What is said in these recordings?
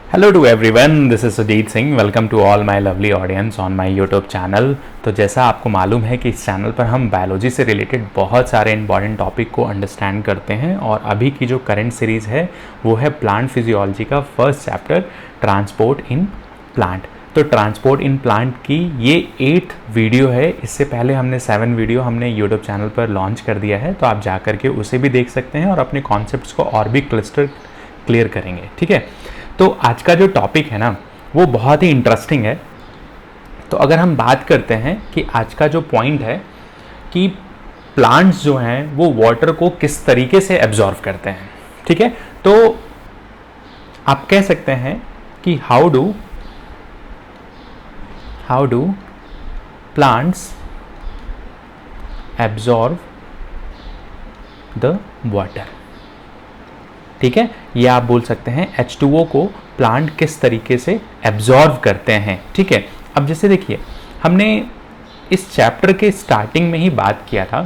Hello to everyone, this is Sujeet Singh. Welcome to all my lovely audience on my YouTube channel. तो जैसा आपको मालूम है कि इस चैनल पर हम बायोलॉजी से रिलेटेड बहुत सारे इंपॉर्टेंट टॉपिक को अंडरस्टैंड करते हैं और अभी की जो करंट सीरीज़ है वो है प्लांट फिजियोलॉजी का first chapter, transport in plant. तो ट्रांसपोर्ट इन प्लांट की ये 8th वीडियो है। इससे पहले हमने 7 वीडियो हमने यूट्यूब चैनल पर लॉन्च कर दिया है, तो आप जा करके उसे भी देख सकते हैं और अपने कॉन्सेप्ट्स को और भी क्लियर करेंगे। ठीक है, तो आज का जो टॉपिक है ना वो बहुत ही इंटरेस्टिंग है। तो अगर हम बात करते हैं कि आज का जो पॉइंट है कि प्लांट्स जो हैं वो वाटर को किस तरीके से एब्जॉर्व करते हैं, ठीक है, तो आप कह सकते हैं कि how do plants absorb the water. ठीक है, या आप बोल सकते हैं H2O को प्लांट किस तरीके से एब्जॉर्व करते हैं। ठीक है, अब जैसे देखिए हमने इस चैप्टर के स्टार्टिंग में ही बात किया था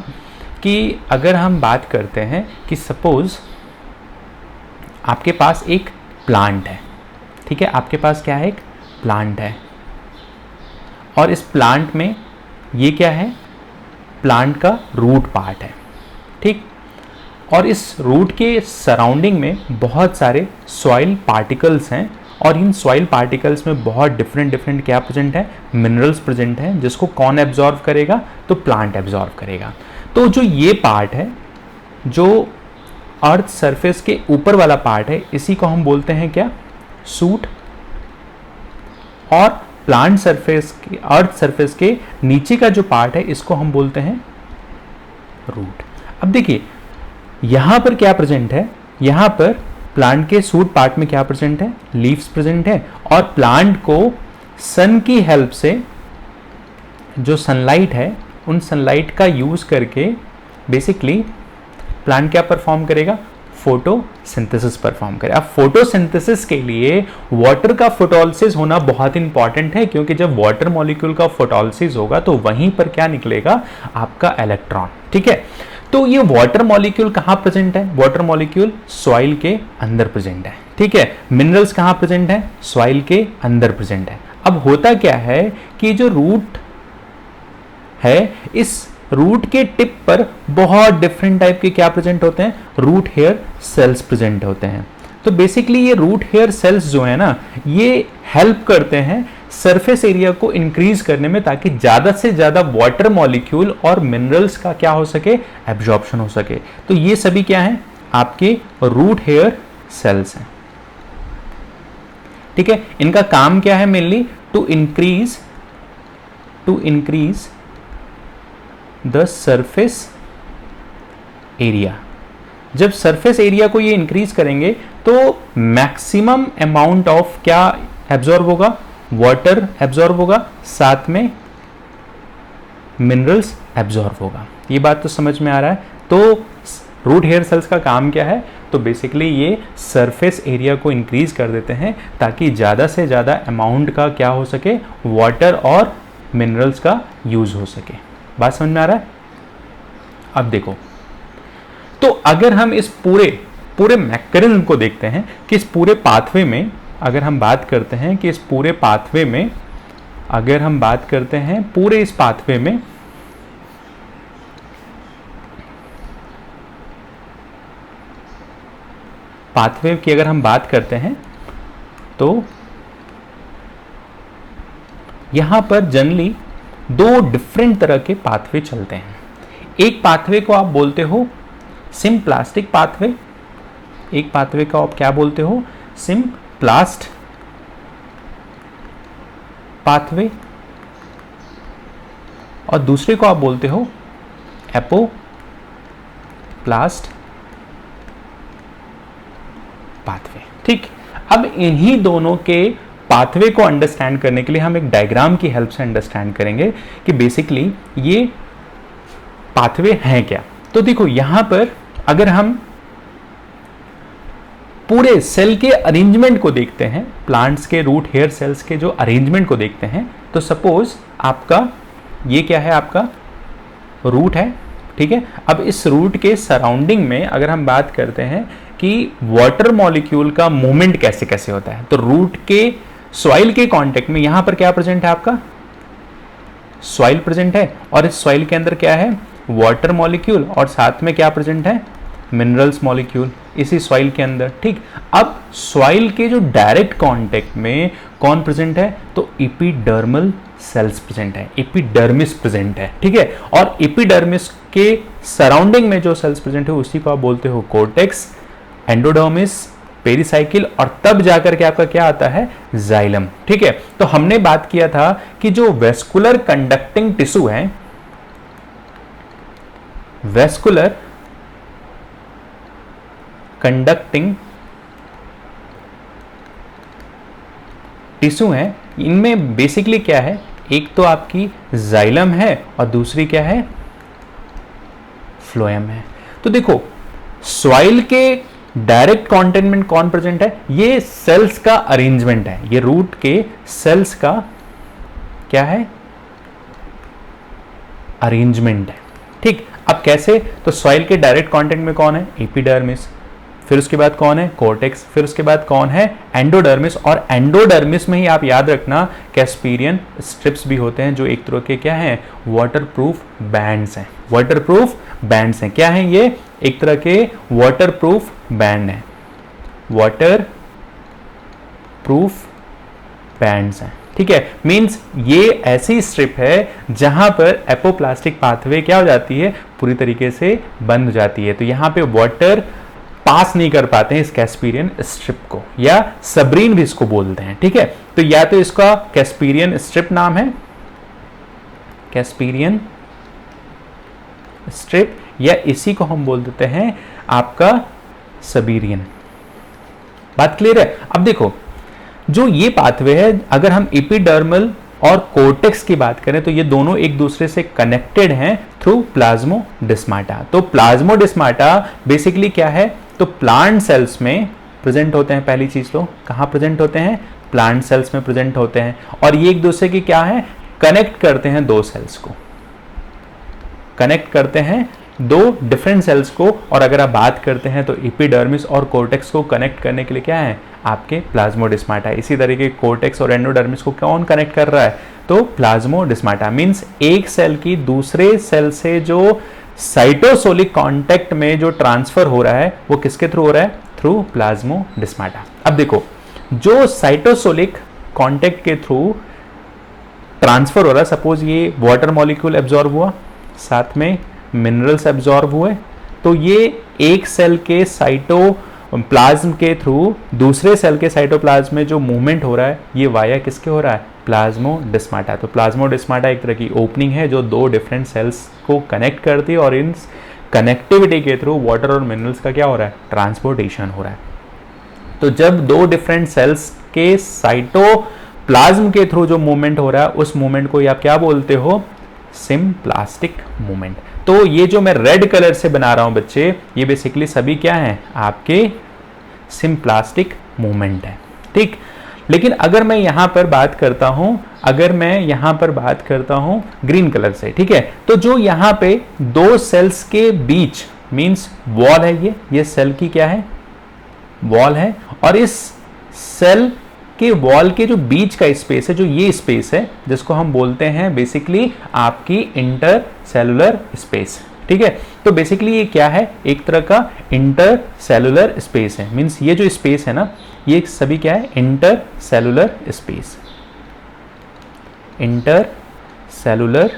कि अगर हम बात करते हैं कि सपोज आपके पास एक प्लांट है, ठीक है, आपके पास क्या है, एक प्लांट है और इस प्लांट में ये क्या है, प्लांट का रूट पार्ट है। ठीक, और इस रूट के सराउंडिंग में बहुत सारे सॉइल पार्टिकल्स हैं और इन सॉइल पार्टिकल्स में बहुत डिफरेंट क्या प्रेजेंट है, मिनरल्स प्रेजेंट हैं, जिसको कौन एब्जॉर्व करेगा, तो प्लांट एब्जॉर्व करेगा। तो जो ये पार्ट है, जो अर्थ सरफेस के ऊपर वाला पार्ट है, इसी को हम बोलते हैं क्या, सूट। और प्लांट सरफेस के, अर्थ सरफेस के नीचे का जो पार्ट है, इसको हम बोलते हैं रूट। अब देखिए यहां पर क्या प्रेजेंट है, यहां पर प्लांट के सूट पार्ट में क्या प्रेजेंट है, लीव्स प्रेजेंट है। और प्लांट को सन की हेल्प से, जो सनलाइट है, उन सनलाइट का यूज करके बेसिकली प्लांट क्या परफॉर्म करेगा, फोटोसिंथेसिस परफॉर्म करेगा। अब फोटोसिंथेसिस के लिए वाटर का फोटोलिसिस होना बहुत इंपॉर्टेंट है, क्योंकि जब वाटर मॉलिक्यूल का फोटोलिसिस होगा तो वहीं पर क्या निकलेगा, आपका इलेक्ट्रॉन। ठीक है, तो ये वाटर मॉलिक्यूल कहाँ प्रेजेंट है, वाटर मॉलिक्यूल सॉइल के अंदर प्रेजेंट है। ठीक है, मिनरल्स कहाँ प्रेजेंट है, सॉइल के अंदर प्रेजेंट है। अब होता क्या है कि जो रूट है, इस रूट के टिप पर बहुत डिफरेंट टाइप के क्या प्रेजेंट होते हैं, रूट हेयर सेल्स प्रेजेंट होते हैं। तो बेसिकली ये रूट हेयर सेल्स जो है ना, ये हेल्प करते हैं सरफेस एरिया को इंक्रीज करने में, ताकि ज्यादा से ज्यादा वाटर मॉलिक्यूल और मिनरल्स का क्या हो सके, एब्जॉर्प्शन हो सके। तो ये सभी क्या है, आपके रूट हेयर सेल्स हैं। ठीक है, इनका काम क्या है, mainly to increase the surface area. जब सरफेस एरिया को ये इंक्रीज करेंगे तो मैक्सिमम अमाउंट ऑफ क्या एब्जॉर्ब होगा, वाटर एब्जॉर्ब होगा, साथ में मिनरल्स एब्जॉर्ब होगा। ये बात तो समझ में आ रहा है। तो रूट हेयर सेल्स का काम क्या है, तो बेसिकली ये सरफेस एरिया को इंक्रीज कर देते हैं ताकि ज़्यादा से ज़्यादा अमाउंट का क्या हो सके, वाटर और मिनरल्स का यूज हो सके। बात समझ में आ रहा है। अब देखो, तो अगर हम इस पूरे मैकेनिज्म को देखते हैं कि इस पूरे पाथवे में, अगर हम बात करते हैं कि इस पूरे पाथवे में, अगर हम बात करते हैं पूरे इस पाथवे में पाथवे की अगर हम बात करते हैं तो यहां पर जनरली 2 डिफरेंट तरह के पाथवे चलते हैं। एक पाथवे को आप बोलते हो सिम्प्लास्टिक पाथवे, एक पाथवे को आप क्या बोलते हो, सिम्प्लास्ट पाथवे, और दूसरे को आप बोलते हो एपोप्लास्ट पाथवे। ठीक, अब इन्हीं दोनों के पाथवे को अंडरस्टैंड करने के लिए हम एक डायग्राम की हेल्प से अंडरस्टैंड करेंगे कि बेसिकली ये पाथवे हैं क्या। तो देखो यहां पर अगर हम पूरे सेल के अरेंजमेंट को देखते हैं, प्लांट्स के रूट हेयर सेल्स के जो अरेंजमेंट को देखते हैं, तो सपोज आपका ये क्या है, आपका रूट है। ठीक है, अब इस रूट के सराउंडिंग में अगर हम बात करते हैं कि वाटर मॉलिक्यूल का मूवमेंट कैसे कैसे होता है। तो रूट के सॉइल के कांटेक्ट में यहां पर क्या प्रेजेंट है, आपका सॉइल प्रेजेंट है, और इस सॉइल के अंदर क्या है, वाटर मॉलिक्यूल, और साथ में क्या प्रेजेंट है, मिनरल्स मॉलिक्यूल इसी सॉइल के अंदर। ठीक, अब सॉइल के जो डायरेक्ट कांटेक्ट में कौन प्रेजेंट है, तो एपिडर्मल सेल्स प्रेजेंट है, एपिडर्मिस प्रेजेंट है। ठीक है, और एपिडर्मिस के सराउंडिंग में जो सेल्स प्रेजेंट है उसी को आप बोलते हो कोर्टेक्स, एंडोडर्मिस, पेरिसाइकिल, और तब जाकर के आपका क्या आता है, जाइलम। ठीक है, तो हमने बात किया था कि जो वेस्कुलर कंडक्टिंग टिश्यू है, वेस्कुलर कंडक्टिंग टिश्यू है, इनमें बेसिकली क्या है, एक तो आपकी जाइलम है और दूसरी क्या है, फ्लोएम है। तो देखो सॉइल के डायरेक्ट कॉन्टेनमेंट कौन प्रेजेंट है, ये सेल्स का अरेंजमेंट है, ये रूट के सेल्स का क्या है, अरेंजमेंट है। ठीक, अब कैसे, तो सॉइल के डायरेक्ट कांटेक्ट में कौन है, एपिडर्मिस, फिर उसके बाद कौन है, कोर्टेक्स, फिर उसके बाद कौन है, एंडोडर्मिस, और एंडोडर्मिस में ही आप याद रखना कैस्पीरियन स्ट्रिप्स भी होते हैं जो एक तरह के क्या हैं, वाटरप्रूफ बैंड्स हैं, वाटरप्रूफ बैंड्स हैं। क्या हैं ये, एक तरह के वाटरप्रूफ बैंड हैं, वाटर प्रूफ बैंड्स हैं। ठीक है, मींस ये ऐसी स्ट्रिप है जहां पर एपोप्लास्टिक पाथवे क्या हो जाती है, पूरी तरीके से बंद हो जाती है। तो यहां पे वाटर पास नहीं कर पाते हैं इस कैस्पीरियन स्ट्रिप को, या सबरीन भी इसको बोलते हैं। ठीक है, तो या तो इसका कैस्पीरियन स्ट्रिप नाम है, कैस्पीरियन स्ट्रिप, या इसी को हम बोल देते हैं आपका सबीरियन। बात क्लियर है। अब देखो जो ये पाथवे है, अगर हम एपिडर्मल और कोर्टेक्स की बात करें तो ये दोनों एक दूसरे से कनेक्टेड हैं थ्रू प्लाज्मोडेस्माटा। तो प्लाज्मोडेस्माटा बेसिकली क्या है, तो प्लांट सेल्स में प्रेजेंट होते हैं। पहली चीज तो कहां प्रेजेंट होते हैं, प्लांट सेल्स में प्रेजेंट होते हैं, और ये एक दूसरे की क्या है, कनेक्ट करते हैं दो सेल्स को, कनेक्ट करते हैं दो डिफरेंट सेल्स को। और अगर आप बात करते हैं तो एपिडर्मिस और कोर्टेक्स को कनेक्ट करने के लिए क्या है, आपके प्लाज्मोडेस्माटा। इसी तरीके कोर्टेक्स और एंडोडर्मिस को कौन कनेक्ट कर रहा है, तो प्लाज्मोडेस्माटा। मींस एक सेल की दूसरे सेल से जो साइटोसोलिक कांटेक्ट में जो ट्रांसफर हो रहा है वो किसके थ्रू हो रहा है, थ्रू प्लाज्मोडेस्माटा। अब देखो जो साइटोसोलिक कांटेक्ट के थ्रू ट्रांसफर हो रहा है, सपोज ये वाटर मॉलिक्यूल एब्जॉर्ब हुआ, साथ में मिनरल्स एब्जॉर्ब हुए, तो ये एक सेल के साइटोप्लाज्म के थ्रू दूसरे सेल के साइटोप्लाज्म में जो मूवमेंट हो रहा है ये वाया किसके हो रहा है, प्लाज्मोडेस्माटा। तो प्लाज्मोडेस्माटा एक तरह की ओपनिंग है जो दो डिफरेंट सेल्स को कनेक्ट करती है, और इन कनेक्टिविटी के थ्रू वाटर और मिनरल्स का क्या हो रहा है, ट्रांसपोर्टेशन हो रहा है। तो जब दो डिफरेंट सेल्स के साइटोप्लाज्म के थ्रू जो मूवमेंट हो रहा है उस मूवमेंट को आप क्या बोलते हो, सिम्प्लास्टिक मूवमेंट। तो ये जो मैं रेड कलर से बना रहा हूं बच्चे, ये बेसिकली सभी क्या हैं, आपके सिम्प्लास्टिक मूवमेंट है। ठीक, लेकिन अगर मैं यहां पर बात करता हूं, अगर मैं यहां पर बात करता हूं ग्रीन कलर से, ठीक है, तो जो यहां पे दो सेल्स के बीच मींस वॉल है, ये सेल की क्या है, वॉल है, और इस सेल के वॉल के जो बीच का स्पेस है, जो ये स्पेस है जिसको हम बोलते हैं बेसिकली आपकी इंटर सेलुलर स्पेस। ठीक है, तो बेसिकली ये क्या है, एक तरह का इंटर सेलुलर स्पेस है। मींस ये जो स्पेस है ना, ये सभी क्या है, inter cellular space, inter cellular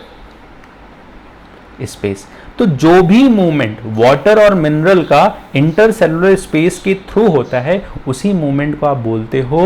space. तो जो भी मूवमेंट वाटर और मिनरल का इंटरसेलुलर स्पेस के थ्रू होता है उसी मूवमेंट को आप बोलते हो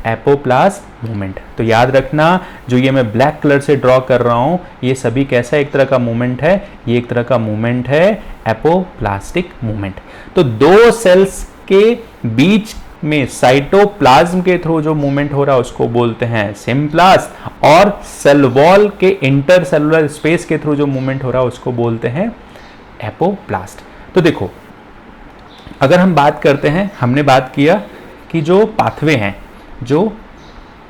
एपोप्लास्ट मूवमेंट। तो याद रखना जो ये मैं ब्लैक कलर से ड्रॉ कर रहा हूं ये सभी कैसा एक तरह का मूवमेंट है, ये एक तरह का मूवमेंट है एपोप्लास्टिक मूवमेंट। तो दो सेल्स के बीच में साइटोप्लाज्म के थ्रू जो मूवमेंट हो रहा है उसको बोलते हैं सिम्प्लास्ट, और सेल वॉल के इंटरसेलुलर स्पेस के थ्रू जो मूवमेंट हो रहा है उसको बोलते हैं एपोप्लास्ट। तो देखो अगर हम बात करते हैं, हमने बात किया कि जो पाथवे हैं जो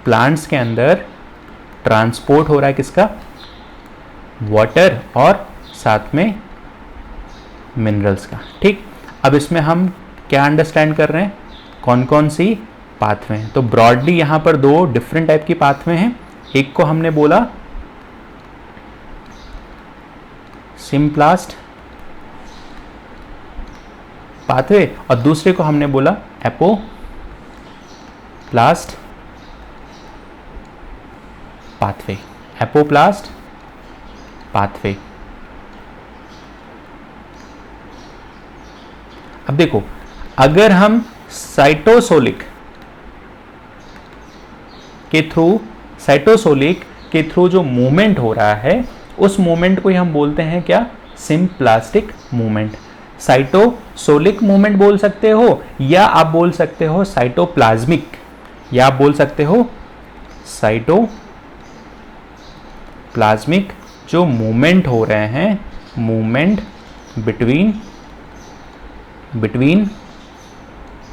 प्लांट्स के अंदर ट्रांसपोर्ट हो रहा है किसका, वाटर और साथ में मिनरल्स का। ठीक, अब इसमें हम क्या अंडरस्टैंड कर रहे हैं, कौन कौन सी पाथवे हैं। तो ब्रॉडली यहां पर दो डिफरेंट टाइप की पाथवे हैं। एक को हमने बोला सिम्प्लास्ट पाथवे और दूसरे को हमने बोला एपोप्लास्ट पाथवे, एपोप्लास्ट पाथवे। अब देखो, अगर हम साइटोसोलिक के थ्रू जो मूवमेंट हो रहा है उस मूवमेंट को ही हम बोलते हैं क्या, सिम्प्लास्टिक मूवमेंट। साइटोसोलिक मूवमेंट बोल सकते हो या आप बोल सकते हो साइटोप्लाज्मिक, या आप बोल सकते हो साइटोप्लाज्मिक। जो मूवमेंट हो रहे हैं, movement between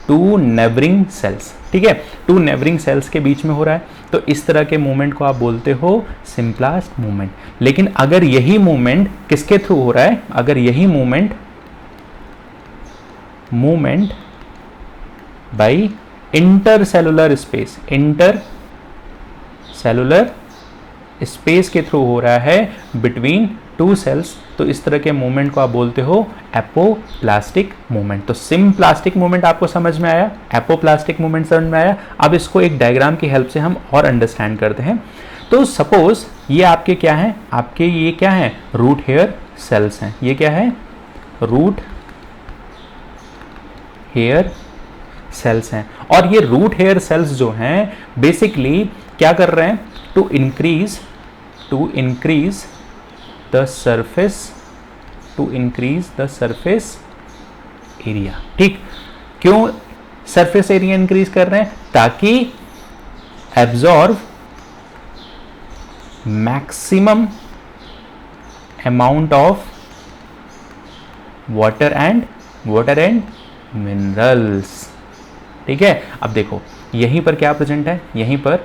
two neighbouring cells, ठीक है, टू नेबरिंग सेल्स के बीच में हो रहा है, तो इस तरह के मूवमेंट को आप बोलते हो सिम्प्लास्ट मूवमेंट। लेकिन अगर यही मूवमेंट किसके थ्रू हो रहा है, अगर यही मूवमेंट बाय इंटरसेलुलर स्पेस के थ्रू हो रहा है बिटवीन टू सेल्स, तो इस तरह के मूवमेंट को आप बोलते हो एपोप्लास्टिक मूवमेंट। तो सिम्प्लास्टिक मूवमेंट आपको समझ में आया, एपोप्लास्टिक मूवमेंट समझ में आया। अब इसको एक डायग्राम की हेल्प से हम और अंडरस्टैंड करते हैं। तो सपोज ये आपके क्या है, आपके ये क्या है, रूट हेयर सेल्स हैं। ये क्या है, रूट हेयर सेल्स हैं। और ये रूट हेयर सेल्स जो हैं बेसिकली क्या कर रहे हैं, to increase the surface area. ठीक, क्यों सरफेस एरिया इंक्रीज कर रहे हैं, ताकि absorb maximum amount of water and minerals. ठीक है, अब देखो यहीं पर क्या प्रेजेंट है, यहीं पर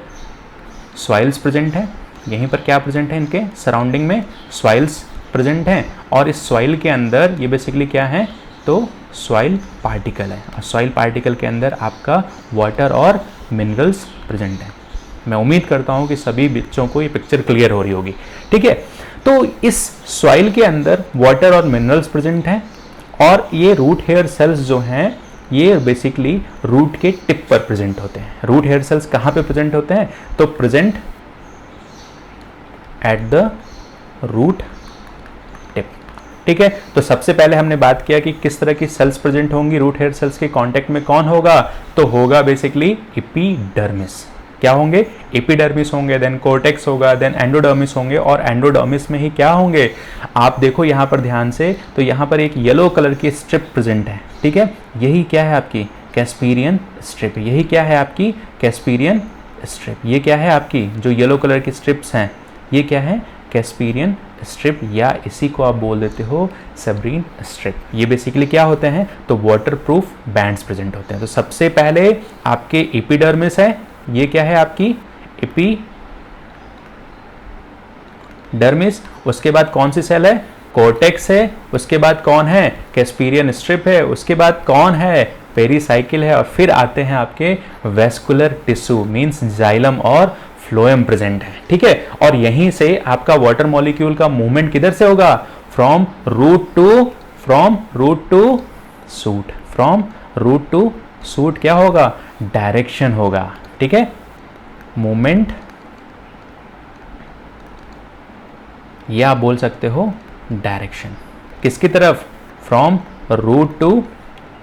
सॉइल्स प्रेजेंट है, यहीं पर क्या प्रेजेंट है, इनके सराउंडिंग में सॉइल्स प्रेजेंट हैं। और इस सॉइल के अंदर ये बेसिकली क्या है, तो सॉइल पार्टिकल है, और सॉइल पार्टिकल के अंदर आपका वाटर और मिनरल्स प्रेजेंट है। मैं उम्मीद करता हूं कि सभी बच्चों को ये पिक्चर क्लियर हो रही होगी। ठीक है, तो इस सॉइल के अंदर वाटर और मिनरल्स प्रेजेंट हैं, और ये रूट हेयर सेल्स जो हैं ये बेसिकली रूट के टिप पर प्रेजेंट होते हैं। रूट हेयर सेल्स कहाँ पे प्रेजेंट होते हैं, तो present at the root tip. ठीक है, तो सबसे पहले हमने बात किया कि किस तरह की सेल्स प्रेजेंट होंगी रूट हेयर सेल्स के कांटेक्ट में, कौन होगा, तो होगा बेसिकली एपिडर्मिस। क्या होंगे, एपिडर्मिस होंगे, देन कोर्टेक्स होगा, देन एंडोडर्मिस होंगे, और एंडोडर्मिस में ही क्या होंगे, आप देखो यहां पर ध्यान से, तो यहां पर एक येलो कलर की स्ट्रिप प्रेजेंट है। ठीक है, यही क्या है आपकी कैस्पीरियन स्ट्रिप, यही क्या है आपकी कैस्पीरियन स्ट्रिप। ये क्या है आपकी जो येलो कलर की स्ट्रिप्स हैं, ये क्या है कैस्पीरियन स्ट्रिप, या इसी को आप बोल देते हो सेब्रीन स्ट्रिप। ये बेसिकली क्या होते हैं, तो वाटरप्रूफ बैंड्स प्रेजेंट होते हैं। तो सबसे पहले आपके एपिडर्मिस है, ये क्या है आपकी एपिडर्मिस। उसके बाद कौन सी सेल है, कोर्टेक्स है। उसके बाद कौन है, कैस्पीरियन स्ट्रिप है। उसके बाद कौन है, पेरीसाइकिल है। और फिर आते हैं आपके वेस्कुलर टिश्यू मींस जाइलम और फ्लोएम प्रेजेंट है। ठीक है, और यहीं से आपका वाटर मॉलिक्यूल का मूवमेंट किधर से होगा, फ्रॉम रूट टू सूट क्या होगा, डायरेक्शन होगा। ठीक है, मूवमेंट या आप बोल सकते हो डायरेक्शन, किसकी तरफ, फ्रॉम रूट टू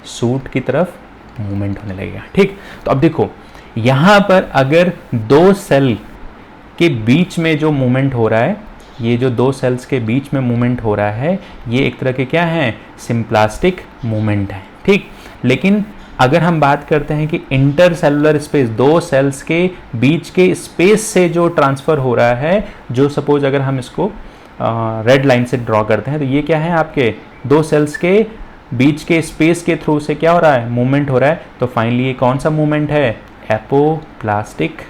सूट की तरफ मूवमेंट होने लगेगा। ठीक, तो अब देखो यहां पर अगर दो सेल के बीच में जो मूवमेंट हो रहा है, ये जो दो सेल्स के बीच में मूवमेंट हो रहा है, ये एक तरह के क्या है, सिम्प्लास्टिक मूवमेंट है। ठीक, लेकिन अगर हम बात करते हैं कि इंटरसेलुलर स्पेस, दो सेल्स के बीच के स्पेस से जो ट्रांसफर हो रहा है, जो सपोज अगर हम इसको रेड लाइन से ड्रॉ करते हैं, तो ये क्या है आपके दो सेल्स के बीच के स्पेस के थ्रू से क्या हो रहा है, मूवमेंट हो रहा है। तो फाइनली ये कौन सा मूवमेंट है, एपोप्लास्टिक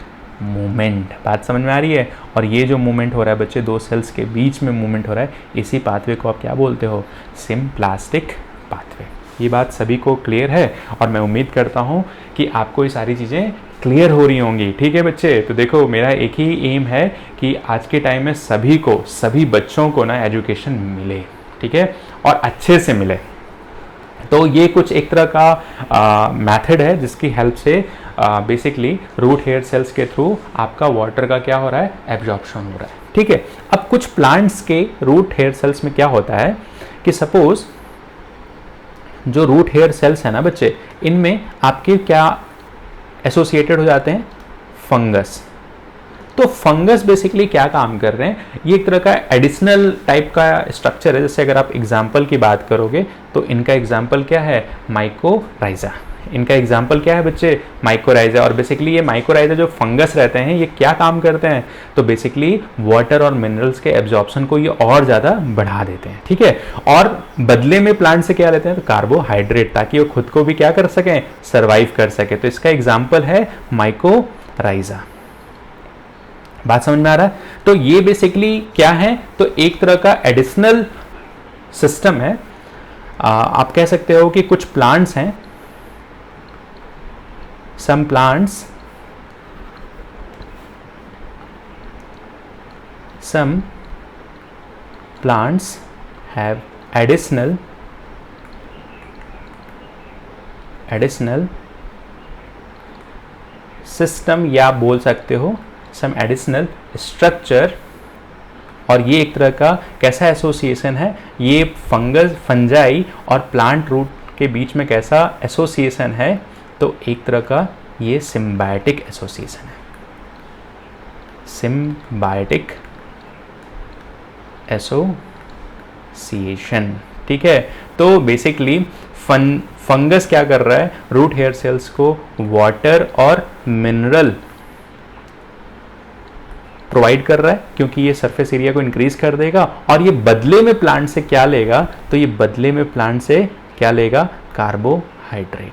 मूवमेंट। बात समझ में आ रही है। और ये जो मूवमेंट हो रहा है बच्चे, दो सेल्स के बीच में मूवमेंट हो रहा है, इसी पाथवे को आप क्या बोलते हो, सिम्प्लास्टिक पाथवे। ये बात सभी को क्लियर है और मैं उम्मीद करता हूँ कि आपको ये सारी चीज़ें क्लियर हो रही होंगी। ठीक है बच्चे, तो देखो मेरा एक ही एम है कि आज के टाइम में सभी बच्चों को ना एजुकेशन मिले, ठीक है, और अच्छे से मिले। तो ये कुछ एक तरह का मेथड है जिसकी हेल्प से बेसिकली रूट हेयर सेल्स के थ्रू आपका वाटर का क्या हो रहा है, एब्जॉर्प्शन हो रहा है। ठीक है, अब कुछ प्लांट्स के रूट हेयर सेल्स में क्या होता है कि सपोज जो रूट हेयर सेल्स है ना बच्चे, इनमें आपके क्या एसोसिएटेड हो जाते हैं, फंगस। तो फंगस बेसिकली क्या काम कर रहे हैं, ये एक तरह का एडिशनल टाइप का स्ट्रक्चर है। जैसे अगर आप एग्जाम्पल की बात करोगे तो इनका एग्जाम्पल क्या है, माइकोराइजा। इनका एग्जाम्पल क्या है बच्चे, माइकोराइजा। और बेसिकली ये माइकोराइजा जो फंगस रहते हैं ये क्या काम करते हैं, तो बेसिकली वाटर और मिनरल्स के एब्जॉर्प्शन को ये और ज़्यादा बढ़ा देते हैं। ठीक है, और बदले में प्लांट से क्या लेते हैं, तो कार्बोहाइड्रेट, ताकि वो खुद को भी क्या कर सकें, सर्वाइव कर सके। तो इसका एग्जाम्पल है माइकोराइजा। बात समझ में आ रहा है। तो ये बेसिकली क्या है, तो एक तरह का एडिशनल सिस्टम है। आप कह सकते हो कि कुछ प्लांट्स हैं, some plants have additional system, या बोल सकते हो सम एडिशनल स्ट्रक्चर। और ये एक तरह का कैसा एसोसिएशन है, ये फंजाई और प्लांट रूट के बीच में कैसा एसोसिएशन है, तो एक तरह का ये सिम्बायोटिक एसोसिएशन है, सिम्बायोटिक एसोसिएशन। ठीक है, तो बेसिकली फंगस क्या कर रहा है, रूट हेयर सेल्स को वाटर और मिनरल प्रोवाइड कर रहा है, क्योंकि ये सरफेस एरिया को इंक्रीज कर देगा। और ये बदले में प्लांट से क्या लेगा, तो ये बदले में प्लांट से क्या लेगा, कार्बोहाइड्रेट।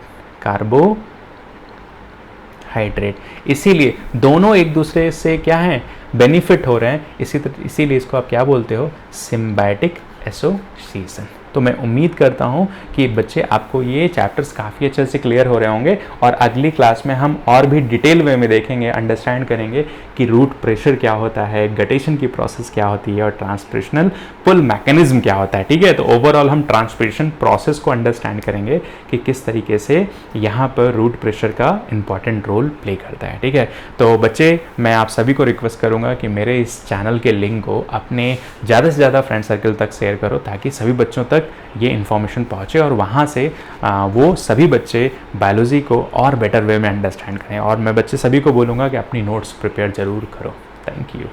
इसीलिए दोनों एक दूसरे से क्या है, बेनिफिट हो रहे हैं। इसीलिए इसको आप क्या बोलते हो, सिम्बायोटिक एसोसिएशन। तो मैं उम्मीद करता हूँ कि बच्चे आपको ये चैप्टर्स काफ़ी अच्छे से क्लियर हो रहे होंगे, और अगली क्लास में हम और भी डिटेल वे में देखेंगे, अंडरस्टैंड करेंगे कि रूट प्रेशर क्या होता है, गटेशन की प्रोसेस क्या होती है, और ट्रांसपिरेशनल पुल मैकेनिज्म क्या होता है। ठीक है, तो ओवरऑल हम ट्रांसपिरेशन प्रोसेस को अंडरस्टैंड करेंगे कि किस तरीके से यहाँ पर रूट प्रेशर का इंपॉर्टेंट रोल प्ले करता है। ठीक है, तो बच्चे मैं आप सभी को रिक्वेस्ट करूँगा कि मेरे इस चैनल के लिंक को अपने ज़्यादा से ज़्यादा फ्रेंड सर्कल तक शेयर करो, ताकि सभी बच्चों तक ये इन्फॉर्मेशन पहुँचे और वहाँ से वो सभी बच्चे बायोलॉजी को और बेटर वे में अंडरस्टैंड करें। और मैं बच्चे सभी को बोलूँगा कि अपनी नोट्स प्रिपेयर ज़रूर करो। Thank you.